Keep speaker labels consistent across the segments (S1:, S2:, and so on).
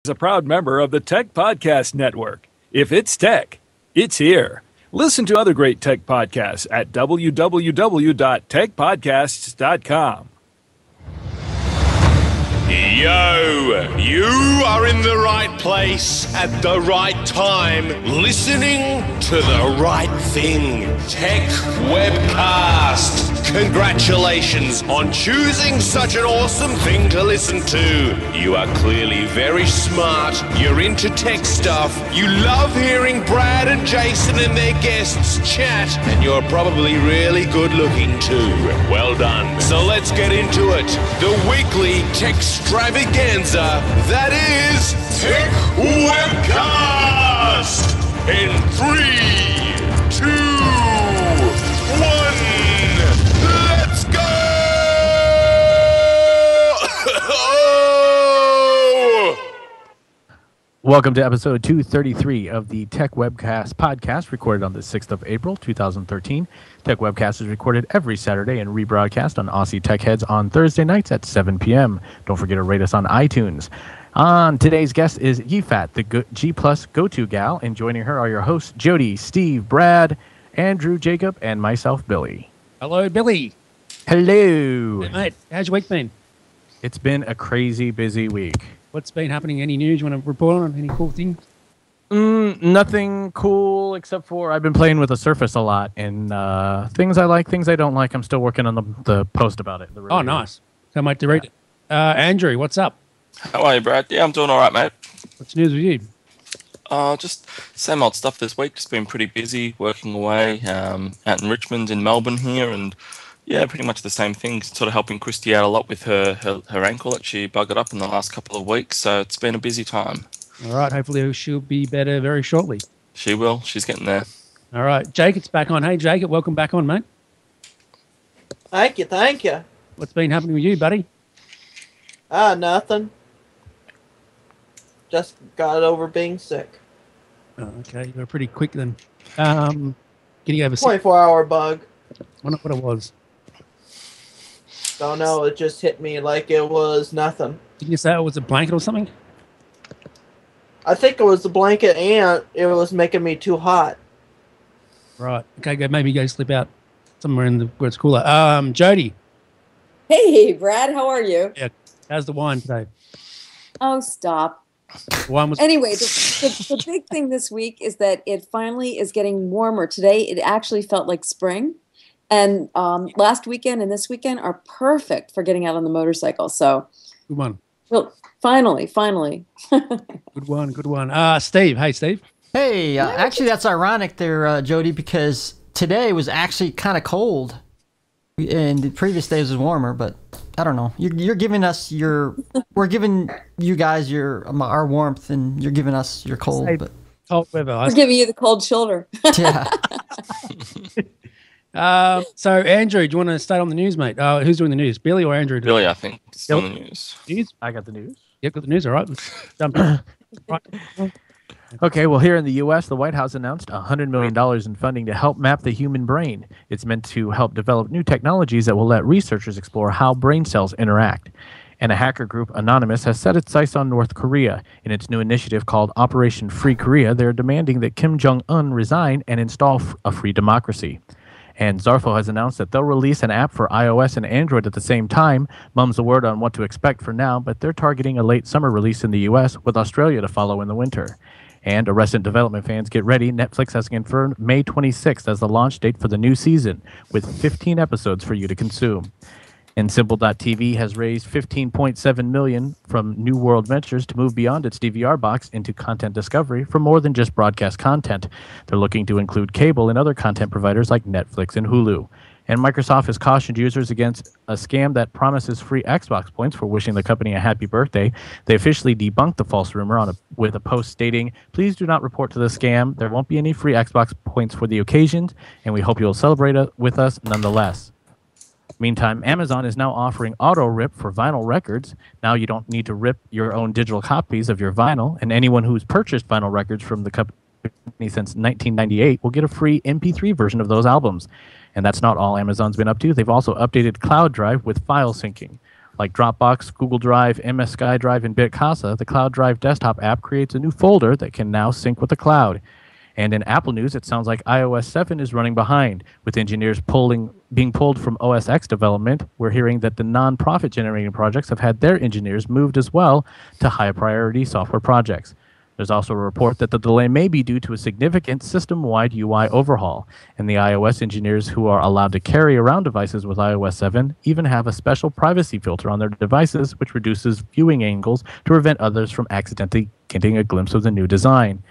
S1: is a proud member of the Tech Podcast Network. If it's tech, it's here. Listen to other great tech podcasts at www.techpodcasts.com.
S2: Yo, you are in the right place at the right time, listening to the right thing. Tech Webcast. Congratulations on choosing such an awesome thing to listen to. You are clearly very smart. You're into tech stuff. You love hearing Brad and Jason and their guests chat, and you're probably really good looking too. Well done. So let's get into it. The weekly tech extravaganza that is Tech Webcast. In 3, 2, 1, let's go!
S3: Welcome to episode 233 of the Tech Webcast podcast, recorded on the 6th of April, 2013. Tech Webcast is recorded every Saturday and rebroadcast on Aussie Tech Heads on Thursday nights at 7 p.m. Don't forget to rate us on iTunes. On today's guest is Yifat, the G Plus Goto gal, and joining her are your hosts, Jody, Steve, Brad, Andrew, Jacob, and myself, Billy.
S4: Hello, Billy.
S3: Hello.
S4: Hey, mate, how's your week been?
S3: It's been a crazy busy week.
S4: What's been happening? Any news you want to report on? Any cool things?
S3: Nothing cool except for I've been playing with the Surface a lot, and things I like, things I don't like. I'm still working on the post about it.
S4: Oh, nice. So I might to read it. Andrew, what's up?
S5: How are you, Brad? Yeah, I'm doing all right, mate.
S4: What's news with you?
S5: Just same old stuff this week. Just been pretty busy working away out in Richmond, in Melbourne here, and yeah, pretty much the same thing. Sort of helping Christy out a lot with her ankle that she buggered up in the last couple of weeks. So it's been a busy time.
S4: All right. Hopefully she'll be better very shortly.
S5: She will. She's getting there.
S4: All right. Jacob's back on. Hey, Jacob, welcome back on, mate.
S6: Thank you.
S4: What's been happening with you, buddy?
S6: Nothing. Just got over being sick.
S4: Oh, okay. You're pretty quick then. Getting over
S6: 24-hour bug.
S4: I wonder what it was.
S6: Don't know. It just hit me like it was nothing.
S4: Didn't you say it was a blanket or something?
S6: I think it was the blanket and it was making me too hot.
S4: Right. Okay, maybe go slip out somewhere where it's cooler. Jody.
S7: Hey, Brad, how are you?
S4: Yeah. How's the wine today?
S7: Oh, stop. Anyway, the big thing this week is that it finally is getting warmer. Today, it actually felt like spring. And last weekend and this weekend are perfect for getting out on the motorcycle. So,
S4: good one.
S7: Well, finally.
S4: Good one. Steve. Hey, Steve.
S8: Hey, actually, that's ironic there, Jody, because today was actually kind of cold. And the previous days was warmer, but I don't know. You're giving us we're giving you guys our warmth, and you're giving us your cold. But
S4: cold weather.
S7: We're giving you the cold shoulder.
S8: Yeah.
S4: So, Andrew, do you want to start on the news, mate? Who's doing the news, Billy or Andrew?
S5: Billy, I think. It's on the news.
S3: I got the news.
S4: Yep, got the news. All right. Let's jump in. Right.
S3: Okay, well, here in the U.S., the White House announced $100 million in funding to help map the human brain. It's meant to help develop new technologies that will let researchers explore how brain cells interact. And a hacker group, Anonymous, has set its sights on North Korea. In its new initiative called Operation Free Korea, they're demanding that Kim Jong-un resign and install a free democracy. And Zarfo has announced that they'll release an app for iOS and Android at the same time. Mum's the word on what to expect for now, but they're targeting a late summer release in the U.S., with Australia to follow in the winter. And Arrested Development fans, get ready. Netflix has confirmed May 26th as the launch date for the new season, with 15 episodes for you to consume. And Simple.tv has raised $15.7 million from New World Ventures to move beyond its DVR box into content discovery for more than just broadcast content. They're looking to include cable and other content providers like Netflix and Hulu. And Microsoft has cautioned users against a scam that promises free Xbox points for wishing the company a happy birthday. They officially debunked the false rumor with a post stating, "Please do not report to the scam. There won't be any free Xbox points for the occasion, and we hope you'll celebrate with us nonetheless." Meantime, Amazon is now offering auto rip for vinyl records. Now you don't need to rip your own digital copies of your vinyl, and anyone who's purchased vinyl records from the company since 1998 will get a free MP3 version of those albums. And that's not all Amazon's been up to. They've also updated Cloud Drive with file syncing. Like Dropbox, Google Drive, MS SkyDrive, and Bitcasa, the Cloud Drive desktop app creates a new folder that can now sync with the cloud. And in Apple news, it sounds like iOS 7 is running behind, with engineers being pulled from OS X development. We're hearing that the non-profit generating projects have had their engineers moved as well to high-priority software projects. There's also a report that the delay may be due to a significant system-wide UI overhaul, and the iOS engineers who are allowed to carry around devices with iOS 7 even have a special privacy filter on their devices, which reduces viewing angles to prevent others from accidentally getting a glimpse of the new design.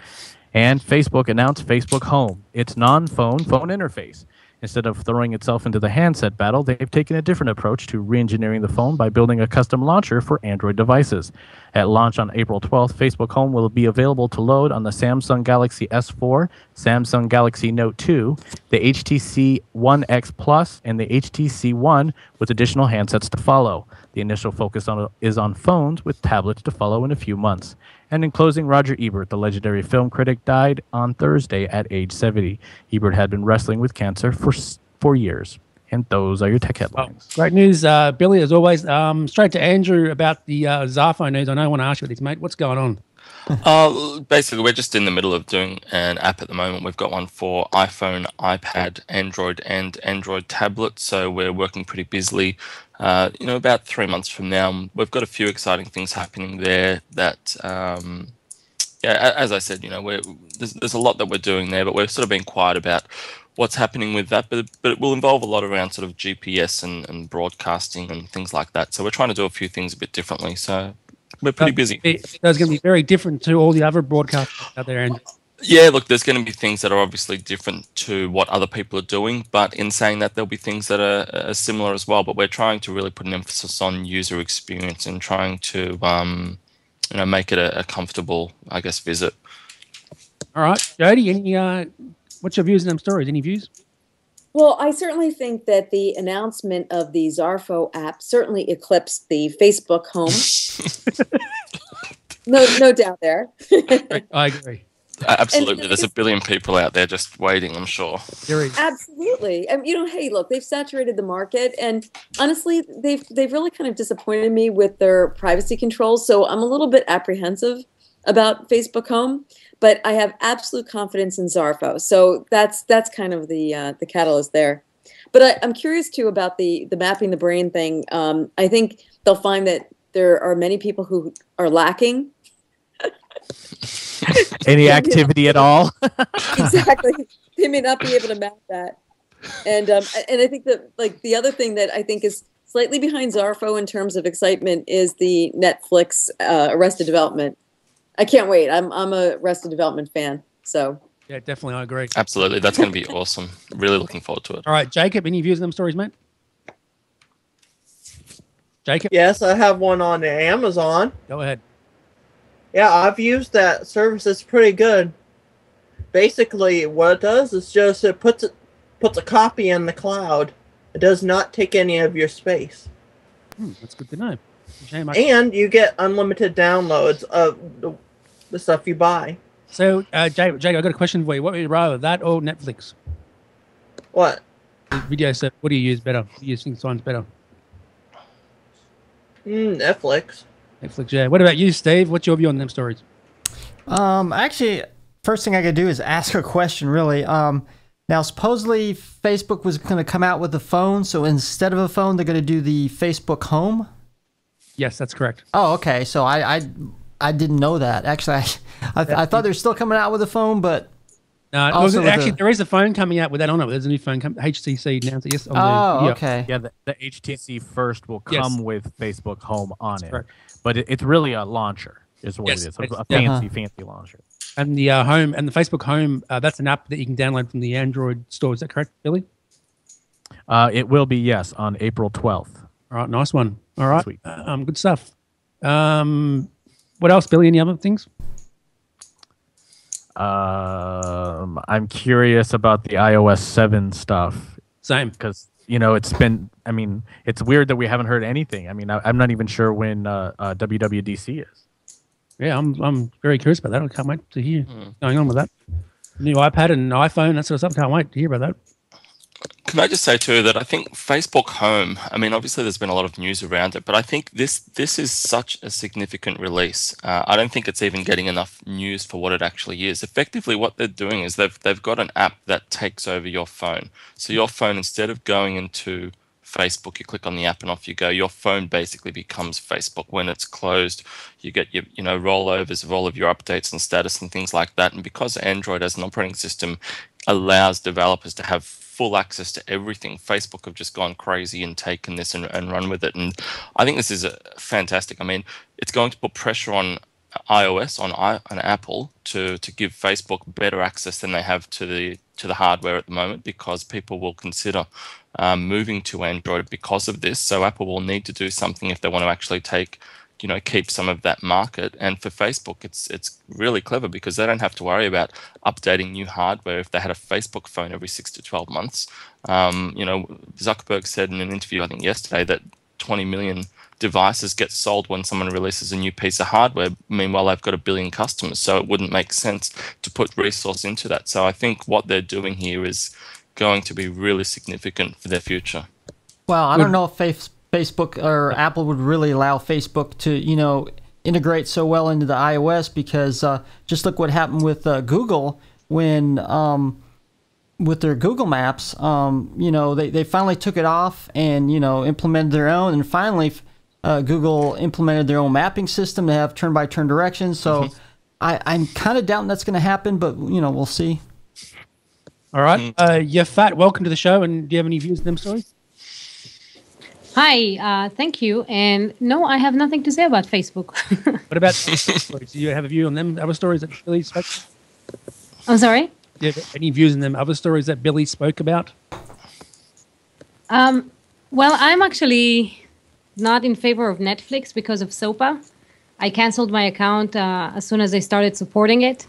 S3: And Facebook announced Facebook Home, its non-phone phone interface. Instead of throwing itself into the handset battle, they've taken a different approach to re-engineering the phone by building a custom launcher for Android devices. At launch on April 12th, Facebook Home will be available to load on the Samsung Galaxy S4, Samsung Galaxy Note 2, the HTC One X Plus, and the HTC One, with additional handsets to follow. The initial focus is on phones, with tablets to follow in a few months. And in closing, Roger Ebert, the legendary film critic, died on Thursday at age 70. Ebert had been wrestling with cancer for 4 years. And those are your tech headlines.
S4: Great news, Billy, as always. Straight to Andrew about the Zarfo news. I know I want to ask you this, mate. What's going on?
S5: Basically, we're just in the middle of doing an app at the moment. We've got one for iPhone, iPad, Android, and Android tablet. So we're working pretty busily. About 3 months from now, we've got a few exciting things happening there. That, as I said, there's a lot that we're doing there, but we're sort of being quiet about what's happening with that. But it will involve a lot around sort of GPS and broadcasting and things like that. So we're trying to do a few things a bit differently. So we're pretty busy.
S4: That's going to be very different to all the other broadcasts out there. And
S5: yeah, look, there's going to be things that are obviously different to what other people are doing, but in saying that, there'll be things that are similar as well. But we're trying to really put an emphasis on user experience and trying to, make it a comfortable, I guess, visit.
S4: All right, Jody, what's your views on them stories? Any views?
S7: Well, I certainly think that the announcement of the Zarfo app certainly eclipsed the Facebook Home. No doubt there.
S4: I agree.
S5: Absolutely. There's a billion people out there just waiting, I'm sure.
S7: Absolutely. Hey, look, they've saturated the market, and honestly, they've really kind of disappointed me with their privacy controls, so I'm a little bit apprehensive about Facebook Home, but I have absolute confidence in Zarfo. So that's kind of the catalyst there. But I'm curious too about the mapping the brain thing. I think they'll find that there are many people who are lacking
S3: any activity at all.
S7: Exactly. They may not be able to map that. And I think that the other thing that I think is slightly behind Zarfo in terms of excitement is the Netflix Arrested Development. I can't wait. I'm a Arrested Development fan. So
S4: yeah, definitely, I agree.
S5: Absolutely, that's going to be awesome. Really looking forward to it.
S4: All right, Jacob, any views on them stories, mate? Jacob?
S6: Yes, I have one on Amazon.
S4: Go ahead.
S6: Yeah, I've used that service. It's pretty good. Basically, what it does is just it puts a copy in the cloud. It does not take any of your space.
S4: That's good to know.
S6: And you get unlimited downloads of the stuff you buy.
S4: So, Jake, I got a question for you. What would you rather, that or Netflix?
S6: What?
S4: The video set. What do you use better? Do you think someone's better?
S6: Netflix.
S4: Netflix, yeah. What about you, Steve? What's your view on them stories?
S8: Actually, first thing I could do is ask a question, really. Now, supposedly, Facebook was going to come out with a phone, so instead of a phone, they're going to do the Facebook Home?
S4: Yes, that's correct.
S8: Oh, okay. So I didn't know that. Actually, I thought they're still coming out with a phone, but...
S4: No, actually, there is a phone coming out with that on it. There's a new phone HTC announced it. Yes.
S8: Okay.
S3: Yeah, the HTC first will come with Facebook Home on it.
S4: Correct.
S3: But it's really a launcher is what it is. A fancy launcher.
S4: And the Home and the Facebook Home, that's an app that you can download from the Android store. Is that correct, Billy?
S3: It will be, yes, on April 12th.
S4: All right, nice one. All right,
S3: sweet.
S4: Good stuff. What else, Billy? Any other things?
S3: I'm curious about the iOS 7 stuff.
S4: Same.
S3: Because, it's been, it's weird that we haven't heard anything. I'm not even sure when WWDC is.
S4: Yeah, I'm very curious about that. I can't wait to hear what's going on with that. New iPad and iPhone, that sort of stuff. Can't wait to hear about that.
S5: Can I just say too that I think Facebook Home, I mean, obviously there's been a lot of news around it, but I think this is such a significant release. I don't think it's even getting enough news for what it actually is. Effectively, what they're doing is they've got an app that takes over your phone. So your phone, instead of going into Facebook, you click on the app and off you go. Your phone basically becomes Facebook. When it's closed, you get your rollovers of all of your updates and status and things like that. And because Android as an operating system allows developers to have full access to everything, Facebook have just gone crazy and taken this and run with it. And I think this is fantastic. I mean, it's going to put pressure on iOS, on Apple, to give Facebook better access than they have to the hardware at the moment, because people will consider moving to Android because of this. So Apple will need to do something if they want to actually keep some of that market. And for Facebook, it's really clever because they don't have to worry about updating new hardware if they had a Facebook phone every 6 to 12 months. Zuckerberg said in an interview, I think yesterday, that 20 million devices get sold when someone releases a new piece of hardware. Meanwhile, they've got 1 billion customers, so it wouldn't make sense to put resource into that. So I think what they're doing here is going to be really significant for their future.
S8: Well, I don't know if Facebook or Apple would really allow Facebook to, integrate so well into the iOS, because just look what happened with Google when with their Google Maps. They finally took it off and implemented their own, and finally Google implemented their own mapping system to have turn-by-turn directions. So I'm kind of doubting that's going to happen, but we'll see.
S4: All right, Yifat, welcome to the show. And do you have any views on them stories?
S9: Hi, thank you. And no, I have nothing to say about Facebook.
S4: What about stories? Do you have a view on them? Other stories that Billy spoke?
S9: I'm sorry?
S4: Do you have any views on them? Other stories that Billy spoke about?
S9: Well, I'm actually not in favor of Netflix because of SOPA. I canceled my account as soon as they started supporting it.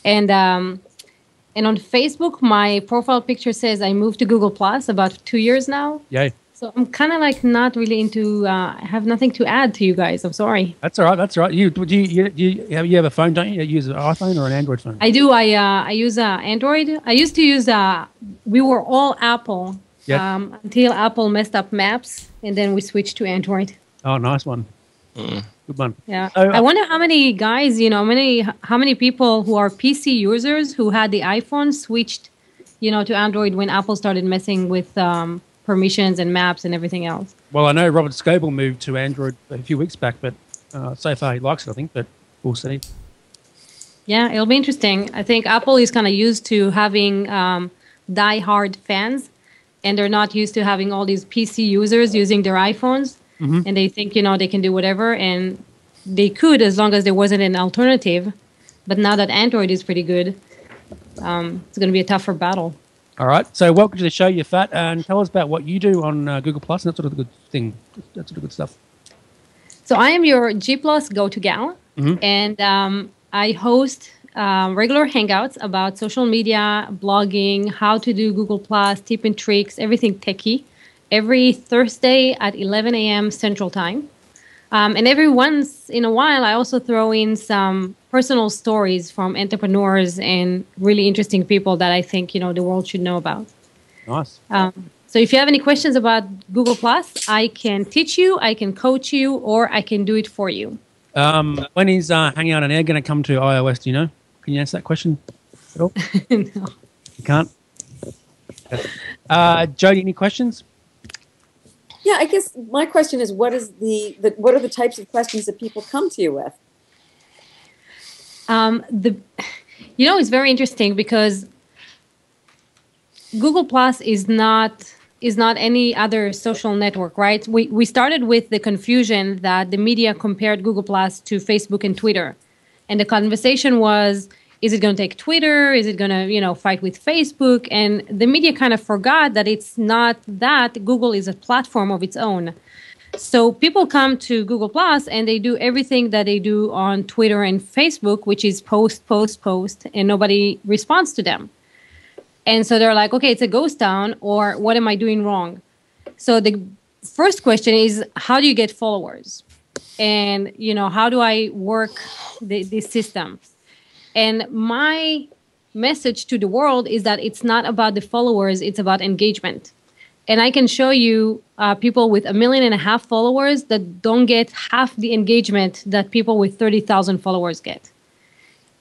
S9: And on Facebook, my profile picture says I moved to Google Plus about 2 years now.
S4: Yay.
S9: So I'm kind of not really into. I have nothing to add to you guys. I'm sorry.
S4: That's all right. That's all right. You have a phone, don't you? You use an iPhone or an Android phone?
S9: I do. I use Android. I used to use. We were all Apple until Apple messed up Maps, and then we switched to Android.
S4: Oh, nice one. Good one.
S9: Yeah. I wonder how many guys, how many people who are PC users who had the iPhone switched, to Android when Apple started messing with permissions and maps and everything else.
S4: Well, I know Robert Scoble moved to Android a few weeks back, but so far he likes it, I think, but we'll see.
S9: Yeah, it'll be interesting. I think Apple is kind of used to having die-hard fans, and they're not used to having all these PC users using their iPhones, and they think, they can do whatever, and they could as long as there wasn't an alternative. But now that Android is pretty good, it's going to be a tougher battle.
S4: All right. So welcome to the show, Yifat, and tell us about what you do on Google Plus and that sort of good thing. That sort of good stuff.
S9: So I am your G Plus go-to gal, and I host regular hangouts about social media, blogging, how to do Google Plus, tip and tricks, everything techie, every Thursday at 11 a.m. Central Time. And every once in a while, I also throw in some personal stories from entrepreneurs and really interesting people that I think, the world should know about.
S4: Nice.
S9: So if you have any questions about Google Plus, I can teach you, I can coach you, or I can do it for you.
S4: When is Hangout on Air going to come to iOS? Do you know? Can you answer that question at all?
S9: No.
S4: You can't? Jody, any questions?
S7: Yeah, I guess my question is, what are the types of questions that people come to you with?
S9: It's very interesting because Google Plus is not any other social network, right? We started with the confusion that the media compared Google Plus to Facebook and Twitter, and the conversation was, is it going to take Twitter? Is it going to, fight with Facebook? And the media kind of forgot that it's not that. Google is a platform of its own. So people come to Google Plus and they do everything that they do on Twitter and Facebook, which is post, and nobody responds to them. And so they're like, okay, it's a ghost town, or what am I doing wrong? So the first question is, how do you get followers? And, how do I work this system? And my message to the world is that it's not about the followers, it's about engagement. And I can show you people with 1.5 million followers that don't get half the engagement that people with 30,000 followers get.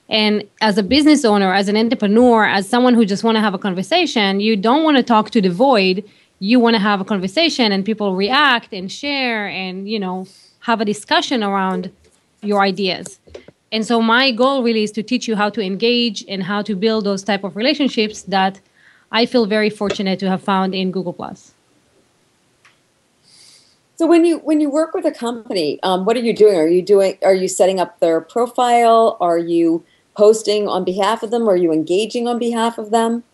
S9: And as a business owner, as an entrepreneur, as someone who just want to have a conversation, you don't want to talk to the void. You want to have a conversation and people react and share and, have a discussion around your ideas. And so my goal really is to teach you how to engage and how to build those type of relationships that I feel very fortunate to have found in Google+.
S7: So when you work with a company, what are you doing? Are you setting up their profile? Are you posting on behalf of them? Are you engaging on behalf of them?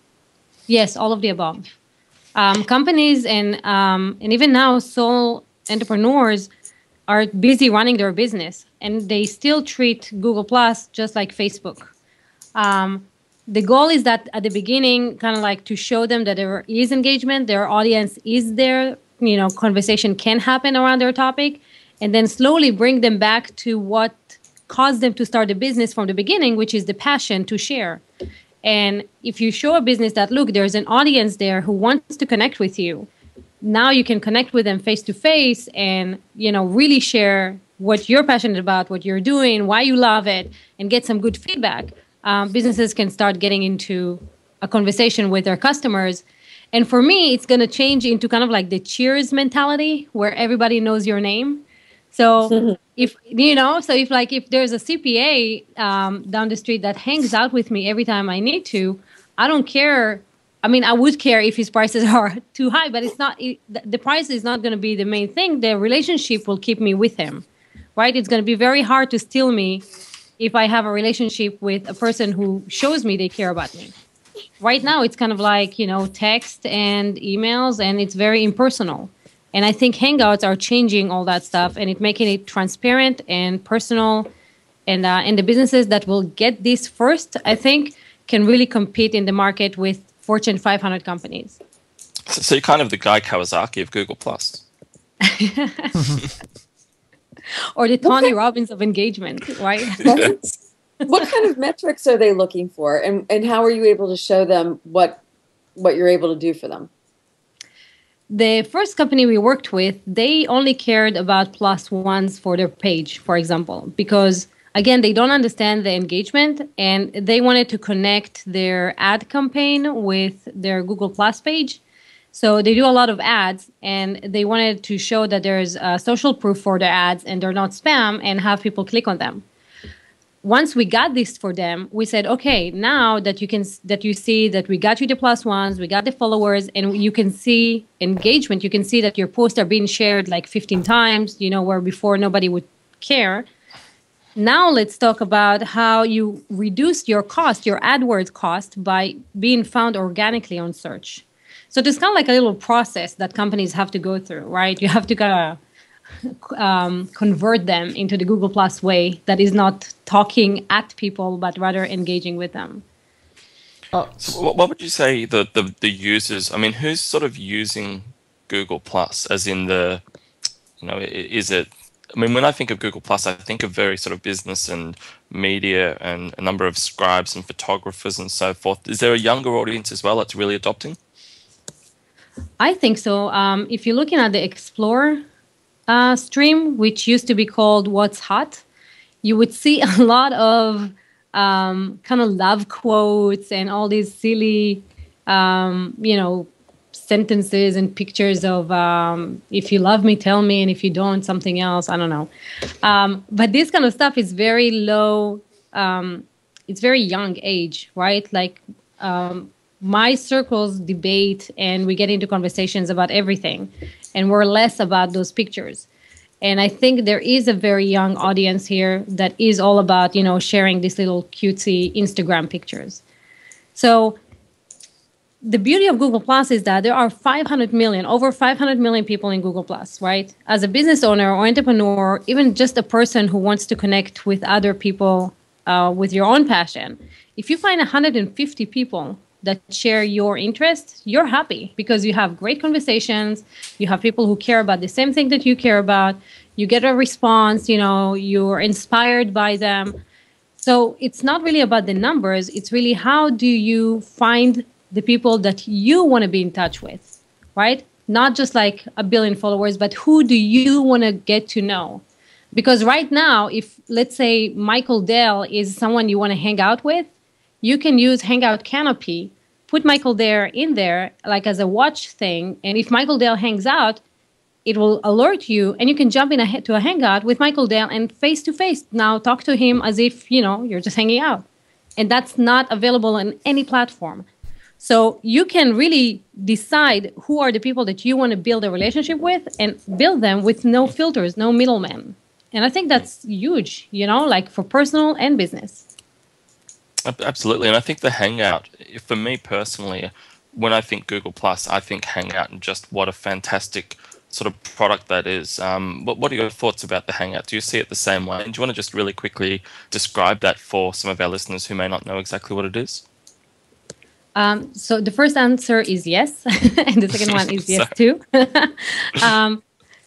S9: Yes, all of the above. Companies and even now sole entrepreneurs are busy running their business, and they still treat Google+ just like Facebook. The goal is that at the beginning, kind of like to show them that there is engagement, their audience is there, conversation can happen around their topic, and then slowly bring them back to what caused them to start the business from the beginning, which is the passion to share. And if you show a business that, look, there's an audience there who wants to connect with you, now you can connect with them face to face and, really share what you're passionate about, what you're doing, why you love it, and get some good feedback. Businesses can start getting into a conversation with their customers. And for me, it's going to change into kind of like the Cheers mentality where everybody knows your name. So if there's a CPA down the street that hangs out with me every time I need to, I don't care. I mean, I would care if his prices are too high, but the price is not going to be the main thing. The relationship will keep me with him, right? It's going to be very hard to steal me if I have a relationship with a person who shows me they care about me. Right now, it's kind of like, text and emails, and it's very impersonal. And I think Hangouts are changing all that stuff, and it's making it transparent and personal. And the businesses that will get this first, I think, can really compete in the market with Fortune 500 companies.
S5: So you're kind of the Guy Kawasaki of Google+.
S9: Or the Tony Robbins of engagement, right?
S7: What kind of metrics are they looking for? And how are you able to show them what you're able to do for them?
S9: The first company we worked with, they only cared about +1s for their page, for example, because, again, they don't understand the engagement, and they wanted to connect their ad campaign with their Google+ page. So they do a lot of ads, and they wanted to show that there's social proof for their ads and they're not spam, and have people click on them. Once we got this for them, we said, okay, now that you see that we got you the +1s, we got the followers, and you can see engagement, you can see that your posts are being shared like 15 times, where before nobody would care. Now let's talk about how you reduce your cost, your AdWords cost, by being found organically on search. So there's kind of like a little process that companies have to go through, right? You have to kind of convert them into the Google+ way that is not talking at people, but rather engaging with them.
S5: So what would you say the users, who's sort of using Google+, as in is it, when I think of Google+, I think of very sort of business and media and a number of scribes and photographers and so forth. Is there a younger audience as well that's really adopting?
S9: I think so. If you're looking at the Explore stream, which used to be called What's Hot, you would see a lot of kind of love quotes and all these silly, sentences and pictures of if you love me, tell me, and if you don't, something else. I don't know. But this kind of stuff is very low. It's very young age, right? Like my circles debate and we get into conversations about everything, and we're less about those pictures. And I think there is a very young audience here that is all about, sharing these little cutesy Instagram pictures. So the beauty of Google Plus is that there are over 500 million people in Google Plus, right? As a business owner or entrepreneur, even just a person who wants to connect with other people with your own passion, if you find 150 people that share your interests, you're happy because you have great conversations. You have people who care about the same thing that you care about. You get a response, you're inspired by them. So it's not really about the numbers. It's really how do you find the people that you want to be in touch with, right? Not just like a billion followers, but who do you want to get to know? Because right now, if let's say Michael Dell is someone you want to hang out with, you can use Hangout Canopy, put Michael Dell in there like as a watch thing. And if Michael Dell hangs out, it will alert you and you can jump in to a hangout with Michael Dell and face to face now talk to him as if, you're just hanging out. And that's not available on any platform. So you can really decide who are the people that you want to build a relationship with and build them with no filters, no middlemen. And I think that's huge, like for personal and business.
S5: Absolutely. And I think the Hangout, for me personally, when I think Google Plus, I think Hangout and just what a fantastic sort of product that is. What are your thoughts about the Hangout? Do you see it the same way? And do you want to just really quickly describe that for some of our listeners who may not know exactly what it is?
S9: So the first answer is yes, and the second one is yes too.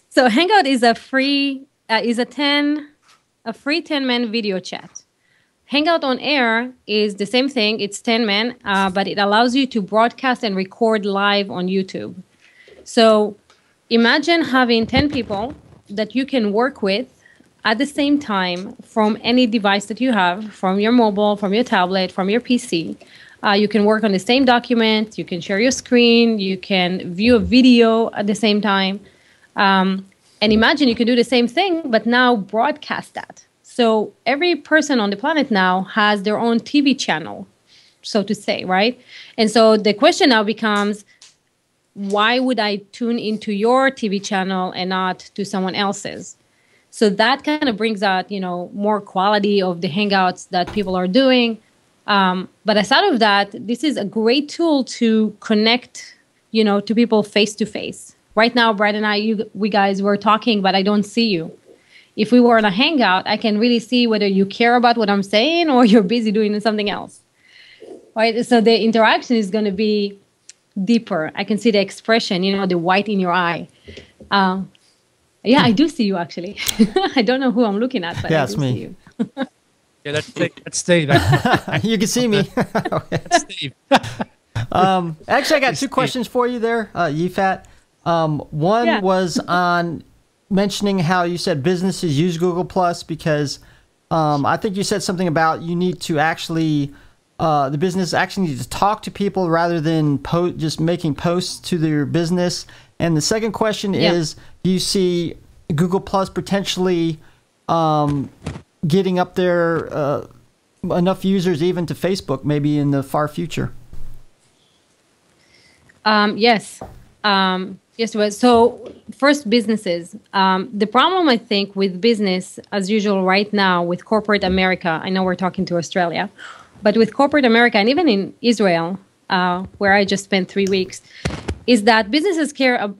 S9: So Hangout is a free 10-man video chat. Hangout on Air is the same thing. It's 10 men, but it allows you to broadcast and record live on YouTube. So imagine having 10 people that you can work with at the same time from any device that you have, from your mobile, from your tablet, from your PC. You can work on the same document. You can share your screen. You can view a video at the same time. And imagine you can do the same thing, but now broadcast that. So every person on the planet now has their own TV channel, so to say, right? And so the question now becomes, why would I tune into your TV channel and not to someone else's? So that kind of brings out, more quality of the Hangouts that people are doing. But aside of that, this is a great tool to connect, to people face to face. Right now, Brad and we guys were talking, but I don't see you. If we were in a Hangout, I can really see whether you care about what I'm saying or you're busy doing something else, right? So the interaction is going to be deeper. I can see the expression, the white in your eye. Yeah, I do see you actually. I don't know who I'm looking at, but I do see you.
S4: Yeah, that's Steve.
S8: You can see me.
S4: That's Steve.
S8: Actually, I got two questions for you there, Yifat. One was on mentioning how you said businesses use Google Plus because I think you said something about you need to actually, the business actually needs to talk to people rather than just making posts to their business. And the second question is, do you see Google Plus potentially getting up there enough users even to Facebook maybe in the far future?
S9: Yes. Yes, well, so first, businesses. The problem, I think, with business, as usual right now with corporate America, I know we're talking to Australia, but with corporate America and even in Israel, where I just spent 3 weeks, is that businesses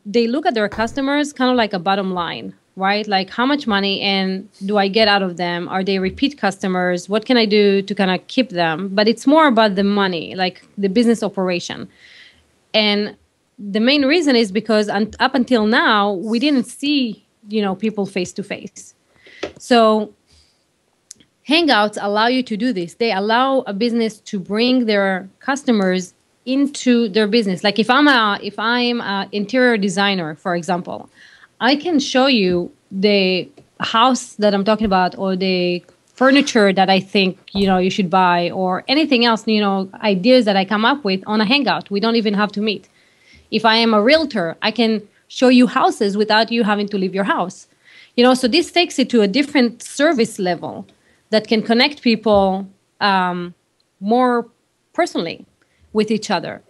S9: they look at their customers kind of like a bottom line, right? Like how much money and do I get out of them? Are they repeat customers? What can I do to kind of keep them? But it's more about the money, like the business operation. And the main reason is because up until now, we didn't see, people face to face. So Hangouts allow you to do this. They allow a business to bring their customers into their business. Like if I'm an interior designer, for example, I can show you the house that I'm talking about or the furniture that I think, you should buy or anything else, ideas that I come up with on a Hangout. We don't even have to meet. If I am a realtor, I can show you houses without you having to leave your house. So this takes it to a different service level that can connect people more personally with each other.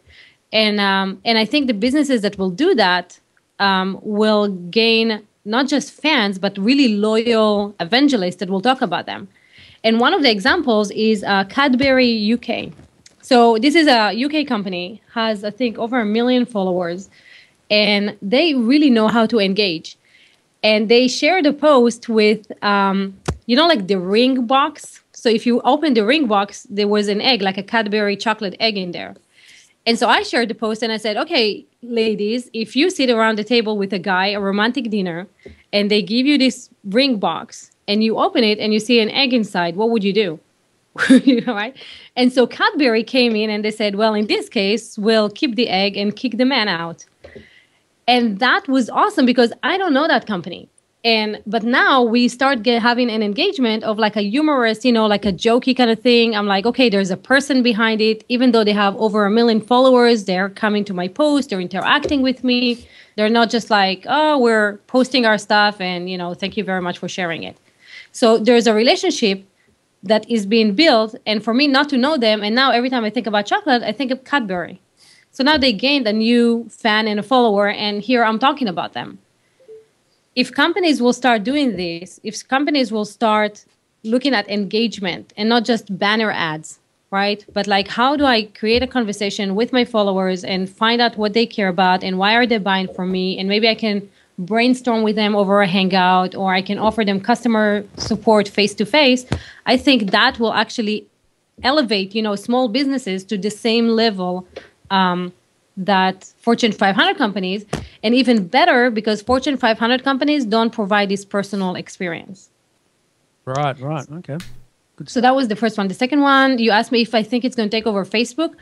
S9: And I think the businesses that will do that will gain not just fans, but really loyal evangelists that will talk about them. And one of the examples is Cadbury UK. So this is a UK company, has, I think, over 1 million followers, and they really know how to engage. And they shared a post with, like the ring box. So if you open the ring box, there was an egg, like a Cadbury chocolate egg in there. And so I shared the post and I said, okay, ladies, if you sit around the table with a guy, a romantic dinner, and they give you this ring box and you open it and you see an egg inside, what would you do? Right? And so Cadbury came in and they said, well, in this case, we'll keep the egg and kick the man out. And that was awesome because I don't know that company. But now we start having an engagement of like a humorous, like a jokey kind of thing. I'm like, okay, there's a person behind it. Even though they have over 1 million followers, they're coming to my post, they're interacting with me. They're not just like, oh, we're posting our stuff and, thank you very much for sharing it. So there's a relationship that is being built. And for me not to know them, and now every time I think about chocolate, I think of Cadbury. So now they gained a new fan and a follower, and here I'm talking about them. If companies will start doing this, if companies will start looking at engagement and not just banner ads, right? But like, how do I create a conversation with my followers and find out what they care about and why are they buying from me? And maybe I can brainstorm with them over a hangout, or I can offer them customer support face-to-face. I think that will actually elevate, small businesses to the same level that Fortune 500 companies, and even better because Fortune 500 companies don't provide this personal experience.
S4: Right. Okay. Good.
S9: So that was the first one. The second one, you asked me if I think it's going to take over Facebook.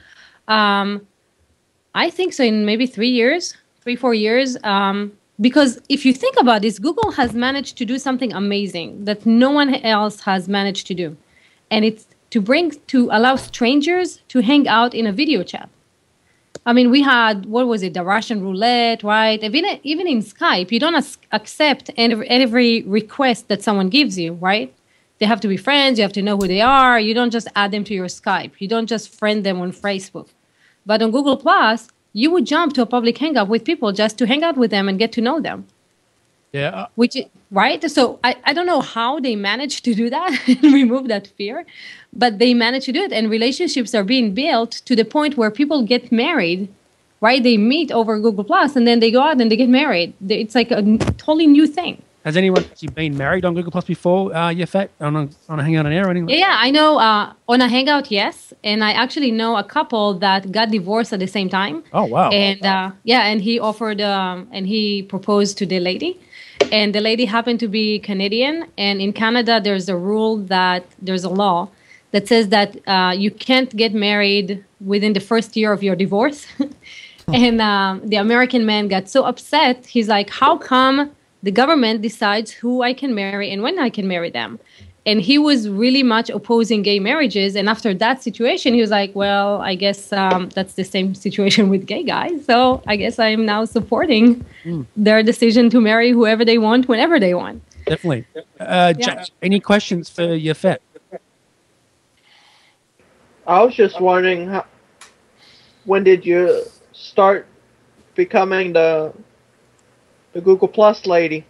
S9: I think so in maybe 4 years. Because if you think about this, Google has managed to do something amazing that no one else has managed to do. And it's to allow strangers to hang out in a video chat. I mean, we had, the Russian roulette, right? Even in Skype, you don't accept every request that someone gives you, right? They have to be friends. You have to know who they are. You don't just add them to your Skype. You don't just friend them on Facebook. But on Google+, you would jump to a public hangout with people just to hang out with them and get to know them.
S4: Yeah.
S9: Right? So I don't know how they managed to do that and remove that fear, but they managed to do it. And relationships are being built to the point where people get married, right? They meet over Google+, and then they go out and they get married. It's like a totally new thing.
S4: Has anyone actually been married on Google+ before, Yifat, on a hangout on air or anything?
S9: Yeah, I know on a hangout, yes. And I actually know a couple that got divorced at the same time.
S4: Oh, wow.
S9: And and he offered, and he proposed to the lady. And the lady happened to be Canadian. And in Canada, there's a law that says that you can't get married within the first year of your divorce. And the American man got so upset. He's like, how come the government decides who I can marry and when I can marry them? And he was really much opposing gay marriages. And after that situation, he was like, well, I guess that's the same situation with gay guys. So I guess I'm now supporting their decision to marry whoever they want, whenever they want.
S4: Definitely. Jack, any questions for Yifat?
S6: I was just wondering, when did you start becoming the Google Plus lady?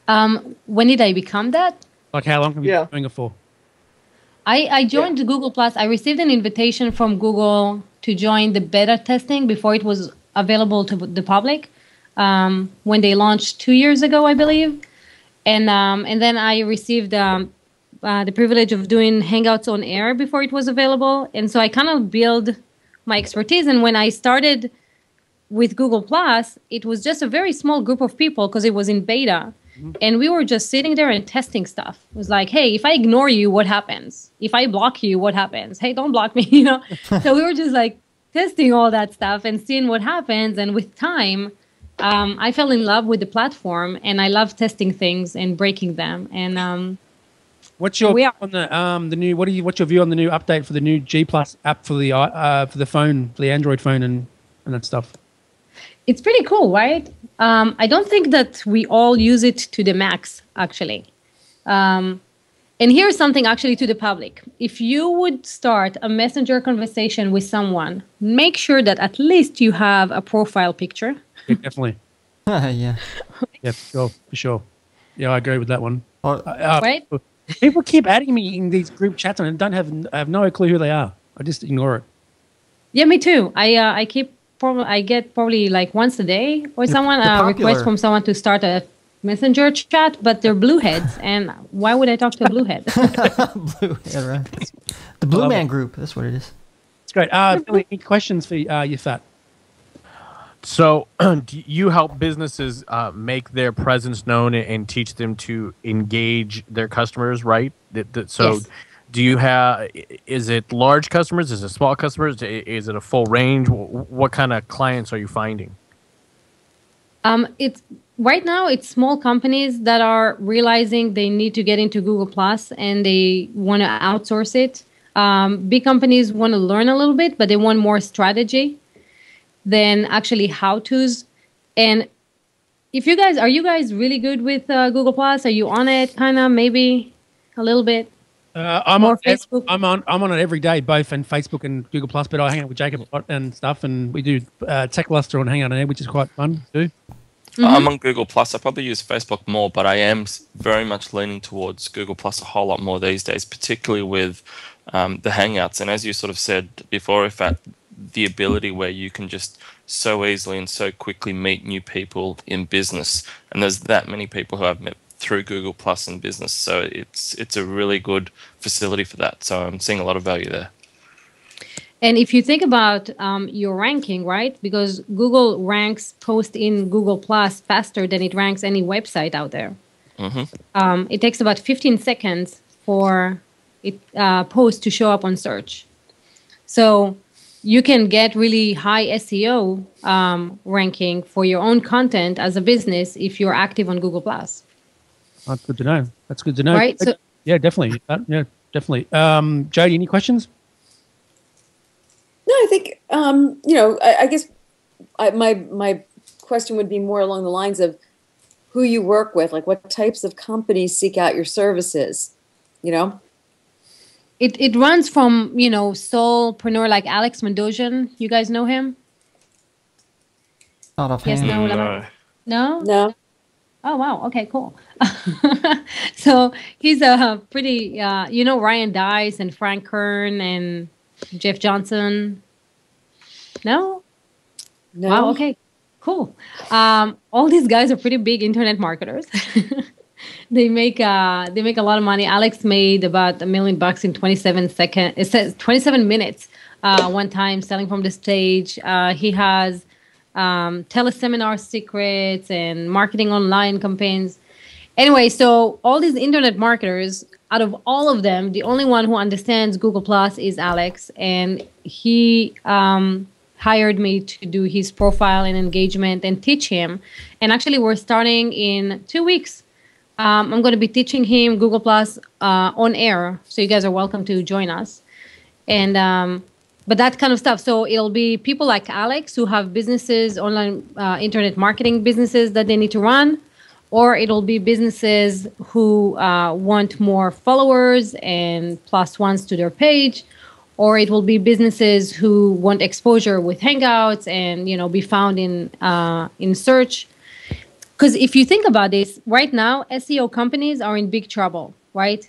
S9: When did I become that?
S4: Like, how long have you been doing it for?
S9: I joined Google Plus. I received an invitation from Google to join the beta testing before it was available to the public, when they launched 2 years ago, I believe. And then I received the privilege of doing Hangouts on air before it was available. And so I kind of built my expertise. And when I started with Google Plus, it was just a very small group of people because it was in beta. And we were just sitting there and testing stuff. It was like, hey, if I ignore you, what happens? If I block you, what happens? Hey, don't block me, So we were just like testing all that stuff and seeing what happens. And with time, I fell in love with the platform, and I love testing things and breaking them. And
S4: what's your view on the new? What's your view on the new update for the new G Plus app for the phone, for the Android phone, and that stuff?
S9: It's pretty cool, right? I don't think that we all use it to the max, actually. And here's something actually to the public. If you would start a messenger conversation with someone, make sure that at least you have a profile picture.
S4: Yeah, definitely.
S8: Yeah.
S4: Yeah, for sure. Yeah, I agree with that one.
S9: Right?
S4: People keep adding me in these group chats, and I have no clue who they are. I just ignore it.
S9: Yeah, me too. I get probably like once a day or someone request from someone to start a messenger chat, but they're blue heads, and why would I talk to a blue head?
S8: Blue head, right? The Blue Man Group. That's what it is.
S4: It's great. Any questions for Yifat?
S3: So, do you help businesses make their presence known and teach them to engage their customers, right? So,
S9: Yes.
S3: do you have? Is it large customers? Is it small customers? Is it a full range? What kind of clients are you finding?
S9: It's right now it's small companies that are realizing they need to get into Google Plus and they want to outsource it. Big companies want to learn a little bit, but they want more strategy than actually how-tos. And if you guys, are you guys really good with Google Plus? Are you on it? Kind of, maybe a little bit.
S4: I'm
S9: More
S4: on
S9: Facebook?
S4: I'm on it every day, both in Facebook and Google Plus. But I hang out with Jacob a lot and stuff, and we do Tech Luster on Hangout on there, which is quite fun to do.
S5: I'm on Google Plus. I probably use Facebook more, but I am very much leaning towards Google Plus a whole lot more these days, particularly with the Hangouts. And as you sort of said before, Yifat, the ability where you can just so easily and so quickly meet new people in business. And there's that many people who I've met through Google Plus in business. So it's a really good facility for that. So I'm seeing a lot of value there.
S9: And if you think about your ranking, right? Because Google ranks post in Google Plus faster than it ranks any website out there. It takes about 15 seconds for it post to show up on search. So you can get really high SEO ranking for your own content as a business if you're active on Google Plus.
S4: That's good to know. That's good to know.
S9: Right? So,
S4: yeah, definitely. Yeah, definitely. Jody, any questions?
S7: No, I think I guess my question would be more along the lines of who you work with, like what types of companies seek out your services.
S9: It runs from solopreneur like Alex Mandossian. You guys know him?
S8: Not
S9: Yes,
S8: offhand.
S9: no.
S7: No.
S9: Oh wow. Okay, cool. So he's a pretty Ryan Dice and Frank Kern and Jeff Johnson. No. Wow. Okay. Cool. All these guys are pretty big internet marketers. They make a lot of money. Alex made about $1 million in 27 seconds. It says 27 minutes one time selling from the stage. He has teleseminar secrets and marketing online campaigns. Anyway, so all these internet marketers, out of all of them, the only one who understands Google Plus is Alex, and he hired me to do his profile and engagement and teach him. And actually, we're starting in 2 weeks. I'm going to be teaching him Google Plus on air, so you guys are welcome to join us. And but that kind of stuff. So it'll be people like Alex who have businesses, online internet marketing businesses that they need to run, or it'll be businesses who want more followers and plus ones to their page, or it will be businesses who want exposure with Hangouts and be found in search. Because if you think about this, right now, SEO companies are in big trouble, right?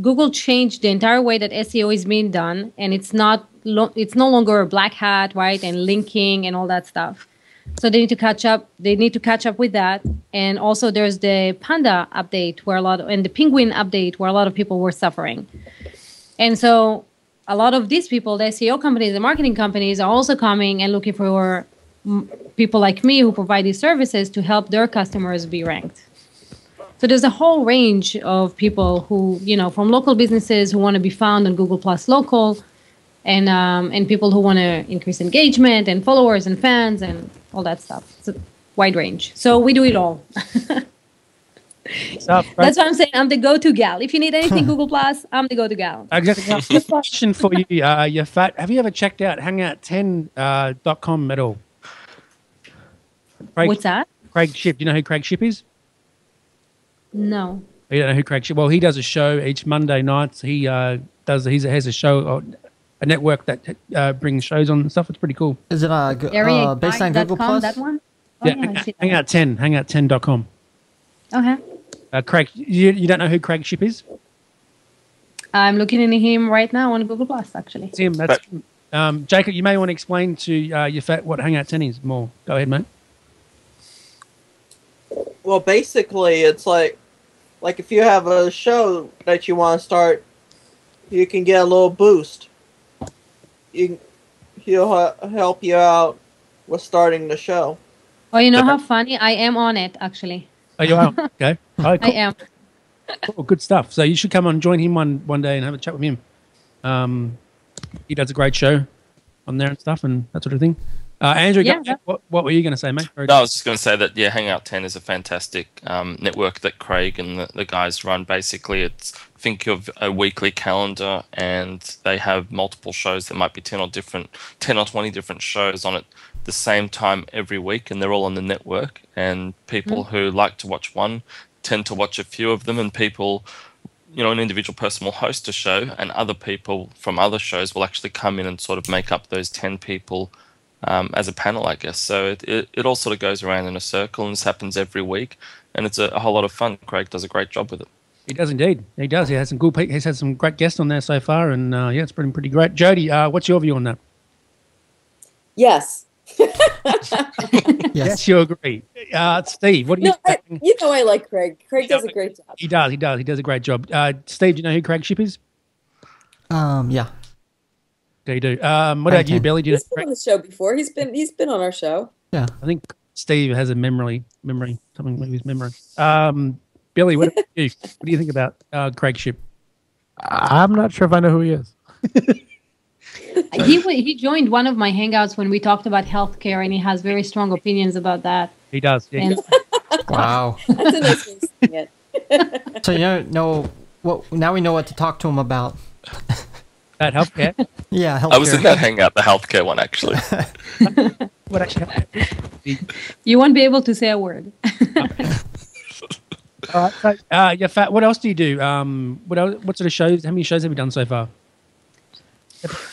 S9: Google changed the entire way that SEO is being done, and it's no longer a black hat, right? And linking and all that stuff. So they need to catch up. They need to catch up with that. And also, there's the Panda update and the Penguin update where a lot of people were suffering. And so, a lot of these people, the SEO companies, the marketing companies, are also coming and looking for people like me who provide these services to help their customers be ranked. So there's a whole range of people who, from local businesses who want to be found on Google Plus Local, and people who want to increase engagement and followers and fans and all that stuff. It's a wide range. So we do it all. That's what I'm saying. I'm the go-to gal. If you need anything Google Plus, I'm the go-to gal.
S4: Exactly. Question for you, Yifat. Have you ever checked out hangout10.com at all?
S9: What's that?
S4: Craig Shipp. Do you know who Craig Shipp is?
S9: No.
S4: You don't know who Craig Shipp? Well, he does a show each Monday nights. He has a show, a network that brings shows on and stuff. It's pretty cool.
S8: Is it based on Google Plus?
S9: That one?
S4: Oh, yeah, hangout10.com.
S9: Okay.
S4: Craig, you don't know who Craig Shipp is?
S9: I'm looking at him right now on Google Plus, actually.
S4: It's him. That's Jacob, you may want to explain to Yifat what Hangout 10 is more. Go ahead, mate.
S6: Well, basically, it's like if you have a show that you want to start, you can get a little boost. He'll help you out was starting the show.
S9: Oh, you know how funny? I am on it, actually.
S4: Oh, you are? Okay. All right, cool.
S9: I am.
S4: Cool, good stuff. So you should come on, join him one day and have a chat with him. He does a great show on there and stuff and that sort of thing. Andrew, what were you going to say, mate?
S5: No, I was just going to say that, Hangout 10 is a fantastic network that Craig and the guys run. Basically, think of a weekly calendar, and they have multiple shows. There might be 10 or 20 different shows on at the same time every week, and they're all on the network. And people who like to watch one tend to watch a few of them, and people, an individual person will host a show, and other people from other shows will actually come in and sort of make up those 10 people as a panel, I guess. So it all sort of goes around in a circle, and this happens every week, and it's a whole lot of fun. Craig does a great job with it.
S4: He does indeed. He does. He has some good. He's had some great guests on there so far, and it's been pretty great. Jody, what's your view on that?
S7: Yes.
S4: Yes, you agree. Steve, what do you?
S7: I like Craig. Craig does a great job.
S4: He does. He does a great job. Steve, do you know who Craig Ship is?
S8: Yeah.
S4: Do you do? What about you, Billy?
S7: He's been on the show before. He's been on our show.
S8: Yeah.
S4: I think Steve has a memory, something with his memory. Billy, what about you? What do you think about Craig Ship?
S3: I'm not sure if I know who he is.
S9: He joined one of my hangouts when we talked about healthcare, and he has very strong opinions about that.
S4: He does. Yeah.
S8: Wow.
S7: That's a nice way of saying it.
S8: So now we know what to talk to him about.
S4: That healthcare?
S8: Yeah, healthcare.
S5: I was in that hangout, the healthcare one, actually.
S4: What actually happened?
S9: You won't be able to say a word.
S4: All right. So, Yifat, what else do you do? What sort of shows? How many shows have you done so far?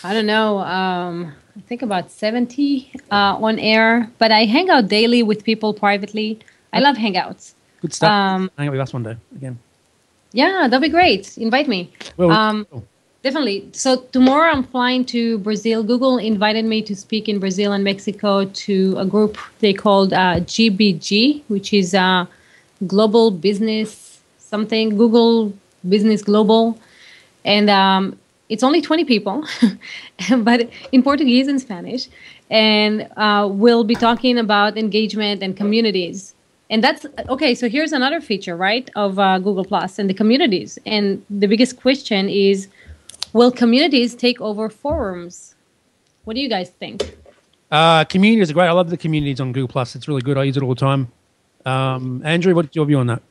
S9: I don't know. I think about 70 on air, but I hang out daily with people privately. I love hangouts.
S4: Good stuff. Hang out with us one day again.
S9: Yeah, that'd be great. Invite me.
S4: Well,
S9: definitely. So tomorrow I'm flying to Brazil. Google invited me to speak in Brazil and Mexico to a group they called GBG, which is Global Business something, Google Business Global. And it's only 20 people, but in Portuguese and Spanish. And we'll be talking about engagement and communities. And that's, okay, so here's another feature, right, of Google Plus and the communities. And the biggest question is, will communities take over forums? What do you guys think?
S4: Communities are great. I love the communities on Google Plus. It's really good. I use it all the time. Andrew, what's your view on that?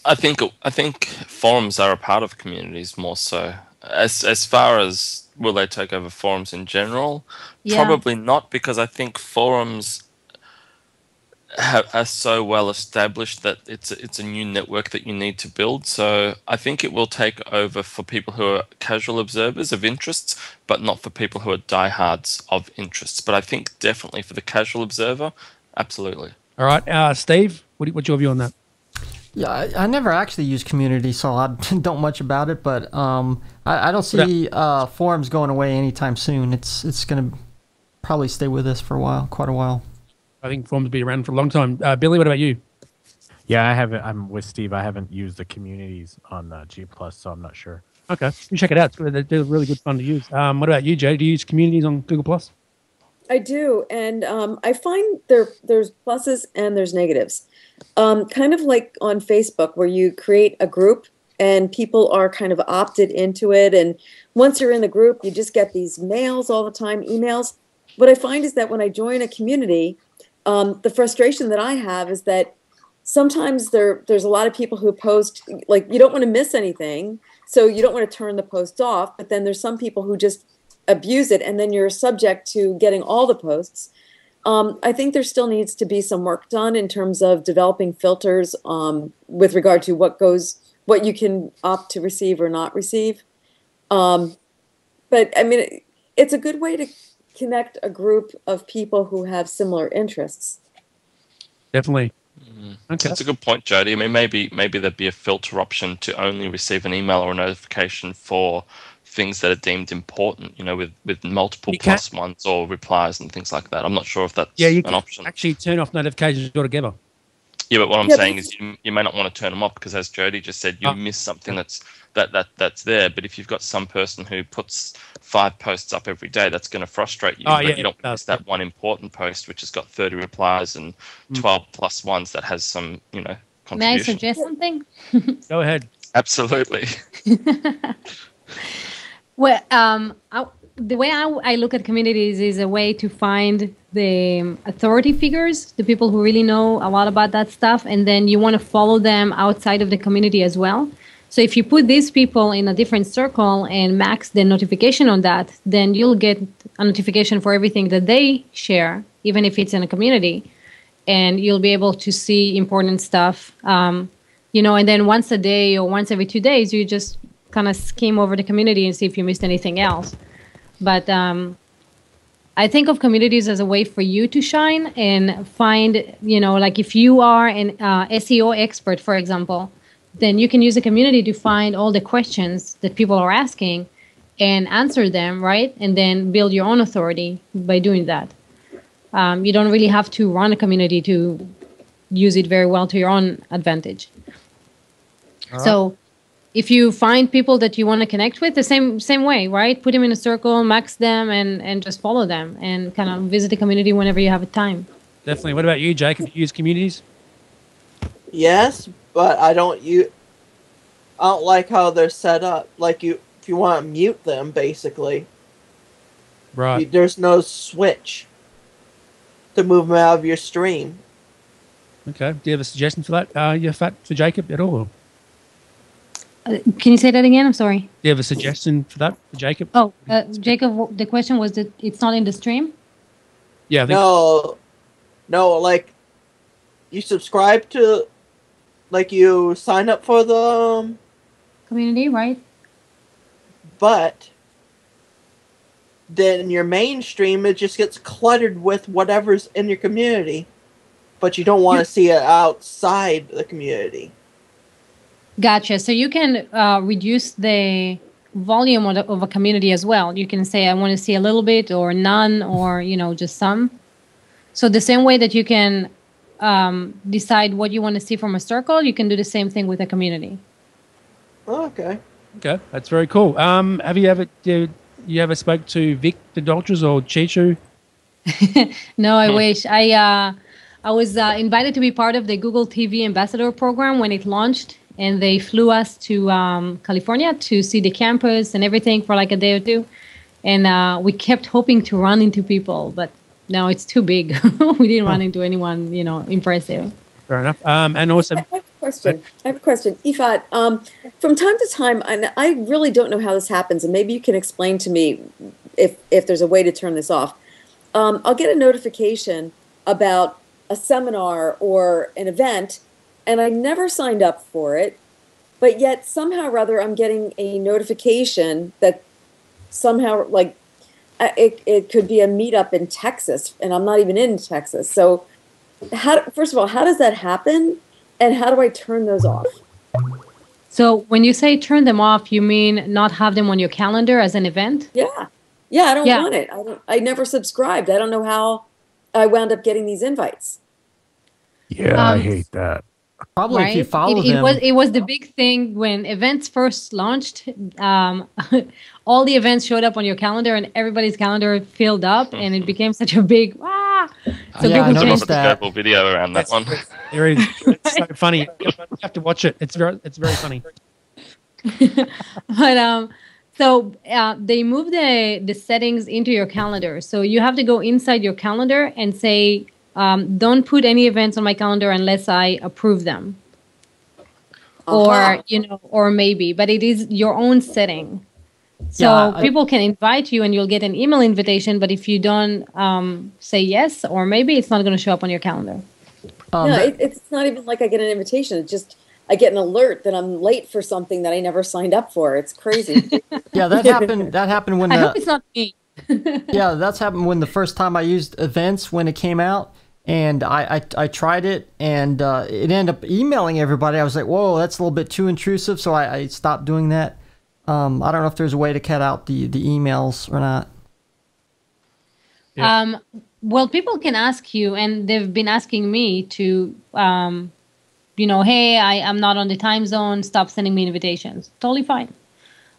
S5: I think forums are a part of communities more so. As far as will they take over forums in general, probably not, because I think forums are so well established that it's a new network that you need to build. So I think it will take over for people who are casual observers of interests, but not for people who are diehards of interests. But I think definitely for the casual observer, absolutely.
S4: All right, Steve, what's your view on that?
S8: Yeah, I never actually use community, so I don't much about it. But I don't see forums going away anytime soon. It's going to probably stay with us for quite a while.
S4: I think forums will be around for a long time. Billy, what about you?
S3: Yeah, I haven't. I'm with Steve. I haven't used the communities on G Plus, so I'm not sure.
S4: Okay, you check it out. They're really good fun to use. What about you, Jay? Do you use communities on Google Plus?
S7: I do, and I find there's pluses and there's negatives. Kind of like on Facebook, where you create a group and people are kind of opted into it, and once you're in the group, you just get these mails all the time, emails. What I find is that when I join a community, the frustration that I have is that sometimes there's a lot of people who post, like, you don't want to miss anything, so you don't want to turn the post off, but then there's some people who just abuse it, and then you're subject to getting all the posts. I think there still needs to be some work done in terms of developing filters with regard to what you can opt to receive or not receive. But I mean, it's a good way to connect a group of people who have similar interests.
S4: Definitely.
S5: Okay. That's a good point, Jody. I mean, maybe there'd be a filter option to only receive an email or a notification for things that are deemed important, with multiple plus ones or replies and things like that. I'm not sure if that's an option.
S4: Actually turn off notifications altogether.
S5: Yeah, but what I'm saying is you may not want to turn them off because, as Jody just said, you miss something that's that's there. But if you've got some person who puts 5 posts up every day, that's going to frustrate you.
S4: Oh,
S5: but
S4: yeah,
S5: you don't
S4: it does.
S5: miss that one important post which has got 30 replies and 12 plus ones that has some,
S9: May I
S5: contribution.
S9: suggest something?
S4: Go ahead.
S5: Absolutely.
S9: Well, the way I look at communities is a way to find the authority figures, the people who really know a lot about that stuff, and then you want to follow them outside of the community as well. So if you put these people in a different circle and max the notification on that, then you'll get a notification for everything that they share, even if it's in a community, and you'll be able to see important stuff. And then once a day or once every 2 days, you just kind of skim over the community and see if you missed anything else. But I think of communities as a way for you to shine and find, like if you are an SEO expert, for example, then you can use a community to find all the questions that people are asking and answer them, right? And then build your own authority by doing that. You don't really have to run a community to use it very well to your own advantage. So if you find people that you want to connect with, the same way, right? Put them in a circle, max them, and just follow them and kind of visit the community whenever you have a time.
S4: Definitely. What about you, Jacob? Do you use communities?
S6: Yes, but I don't like how they're set up. Like if you want to mute them, basically,
S4: Right.
S6: there's no switch to move them out of your stream.
S4: Okay. Do you have a suggestion for that, Yifat, for Jacob at all?
S9: Can you say that again? I'm sorry.
S4: Do you have a suggestion for that, for Jacob?
S9: Oh, Jacob, the question was that it's not in the stream?
S4: Yeah. I think
S6: No, like you subscribe to, like you sign up for the
S9: Community, right?
S6: but then your mainstream, it just gets cluttered with whatever's in your community, but you don't want to see it outside the community.
S9: Gotcha. So you can reduce the volume of a community as well. You can say, I want to see a little bit or none or, just some. So the same way that you can decide what you want to see from a circle, you can do the same thing with a community.
S6: Oh, okay.
S4: Okay, that's very cool. Have you ever spoke to Vic the Doltras or Chichu?
S9: No, I wish. I was invited to be part of the Google TV Ambassador program when it launched, and they flew us to California to see the campus and everything for like a day or two. And we kept hoping to run into people, but no, it's too big. We didn't run into anyone, impressive.
S4: Fair enough. And also,
S7: I have a question. Yifat, from time to time, and I really don't know how this happens, and maybe you can explain to me if there's a way to turn this off. I'll get a notification about a seminar or an event, and I never signed up for it, but yet somehow or other I'm getting a notification that somehow, like, it could be a meetup in Texas, and I'm not even in Texas. So, first of all, how does that happen, and how do I turn those off?
S9: So when you say turn them off, you mean not have them on your calendar as an event?
S7: Yeah, I don't want it. I never subscribed. I don't know how I wound up getting these invites.
S3: Yeah, I hate that.
S8: Probably if you follow them.
S9: It was the big thing when events first launched. All the events showed up on your calendar, and everybody's calendar filled up, and it became such a big So
S8: Yeah, I
S9: Google
S8: noticed
S9: changed
S8: that.
S5: Terrible video around that one.
S4: there is. It's so funny. You have to watch it. It's very funny.
S9: But they move the settings into your calendar. So you have to go inside your calendar and say, don't put any events on my calendar unless I approve them. Or, or maybe, but it is your own setting. So people can invite you and you'll get an email invitation, but if you don't say yes or maybe, it's not going to show up on your calendar.
S7: It's not even like I get an invitation. It's just I get an alert that I'm late for something that I never signed up for. It's crazy.
S8: Yeah, that happened when
S9: I hope it's not me.
S8: Yeah, that's happened when the first time I used events when it came out, and I tried it, and it ended up emailing everybody. I was like, whoa, that's a little bit too intrusive, so I stopped doing that. I don't know if there's a way to cut out the emails or not.
S9: Well, people can ask you, and they've been asking me to hey, I'm not on the time zone. Stop sending me invitations. Totally fine.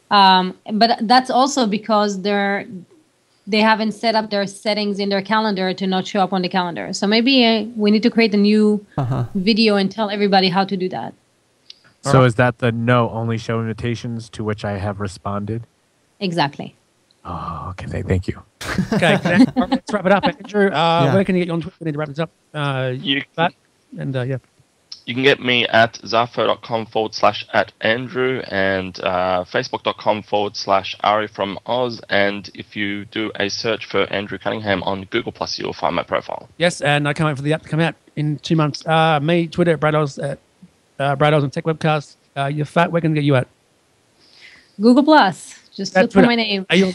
S9: But that's also because they haven't set up their settings in their calendar to not show up on the calendar. So maybe we need to create a new video and tell everybody how to do that.
S3: So is that the no only show invitations to which I have responded?
S9: Exactly.
S3: Oh, okay. Thank you.
S4: Okay, let's wrap it up, Andrew. Where can you get you on Twitter? We need to wrap this up.
S5: You can get me at zafo.com/@Andrew and facebook.com/Ari from Oz. And if you do a search for Andrew Cunningham on Google+, you'll find my profile.
S4: Yes, and I can't wait for the app to come out in 2 months. Me, Twitter, Brad Oz at Brad Oz on Tech Webcast. Yifat, where can I get you at?
S9: Google+. Just look for my name.
S4: I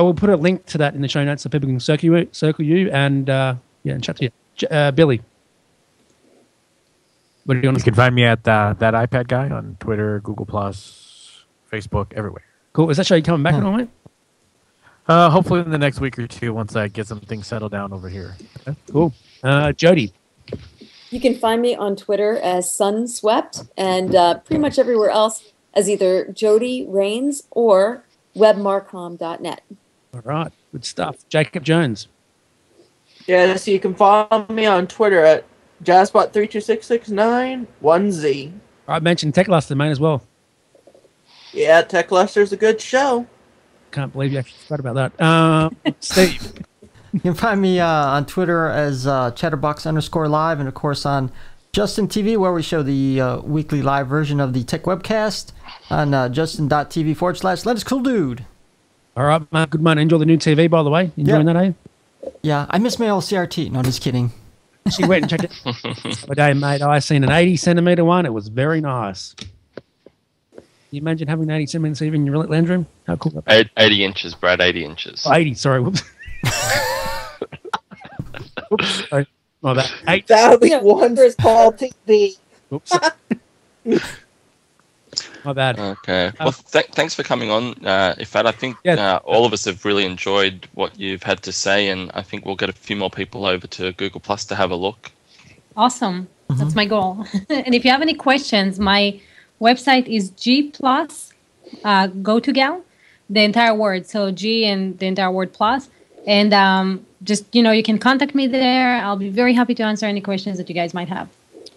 S4: will put a link to that in the show notes so people can circle you and and chat to you. Billy.
S3: You can find me at that iPad guy on Twitter, Google+, Facebook, everywhere.
S4: Cool. Is that show you coming back on, mate?
S3: Hopefully in the next week or two once I get some things settled down over here.
S4: Okay, cool. Jody.
S7: You can find me on Twitter as Sunswept and pretty much everywhere else as either Jody Rains or webmarcom.net.
S4: All right. Good stuff. Jacob Jones.
S6: Yeah, so you can follow me on Twitter at Jazzbot326691Z.
S4: I mentioned Tech Luster, mate, as well.
S6: Yeah, Tech Luster's a good show.
S4: Can't believe you actually forgot about that. Steve.
S8: You can find me on Twitter as Chatterbox_live and, of course, on Justin TV, where we show the weekly live version of the Tech Webcast on justin.tv/Let Us Cool Dude.
S4: All right, Mark. Good man. Enjoy the new TV, by the way. Enjoying that, eh?
S8: Yeah, I miss my old CRT. No, just kidding.
S4: She went and checked it the day, mate. I seen an 80-centimeter one. It was very nice. Can you imagine having an 80-centimeter TV in your lounge room? How cool that was?
S5: 80 inches, Brad. 80 inches.
S4: Oh, 80. Sorry. Whoops. Oops. Sorry. Oh, that 8.
S6: That would be one small TV.
S4: Oops. My bad.
S5: Okay. Well, thanks for coming on, Yifat. I think all of us have really enjoyed what you've had to say, and I think we'll get a few more people over to Google Plus to have a look.
S9: Awesome. That's my goal. And if you have any questions, my website is G+, GoToGal, the entire word. So G and the entire word plus. And just, you can contact me there. I'll be very happy to answer any questions that you guys might have.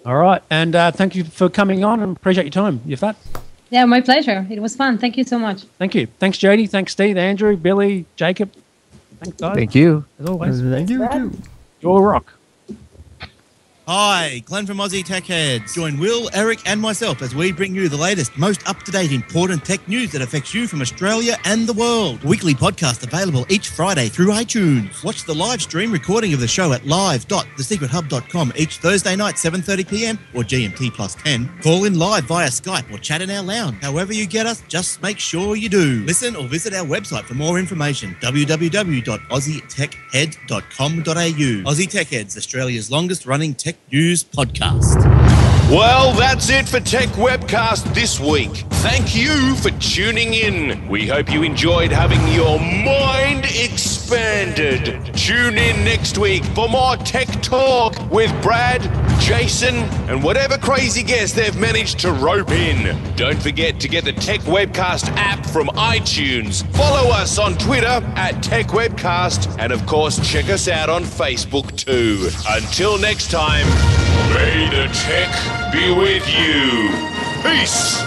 S4: All right. And thank you for coming on and appreciate your time, Yifat.
S9: Yeah, my pleasure. It was fun. Thank you so much.
S4: Thank you. Thanks, Jody. Thanks, Steve, Andrew, Billy, Jacob. Thanks, guys.
S3: Thank you.
S4: As always.
S8: Thank you, too.
S4: You're a rock.
S10: Hi, Glenn from Aussie Tech Heads. Join Will, Eric and myself as we bring you the latest, most up-to-date important tech news that affects you from Australia and the world. Weekly podcast available each Friday through iTunes. Watch the live stream recording of the show at live.thesecrethub.com each Thursday night, 7:30pm or GMT +10. Call in live via Skype or chat in our lounge. However you get us, just make sure you do. Listen or visit our website for more information, www.aussietechhead.com.au. Aussie Tech Heads, Australia's longest running tech news podcast.
S2: Well, that's it for Tech Webcast this week. Thank you for tuning in. We hope you enjoyed having your mind expanded. Tune in next week for more tech talk with Brad, Jason, and whatever crazy guest they've managed to rope in. Don't forget to get the Tech Webcast app from iTunes. Follow us on Twitter at Tech Webcast, and of course, check us out on Facebook too. Until next time, may the tech be with you. Peace.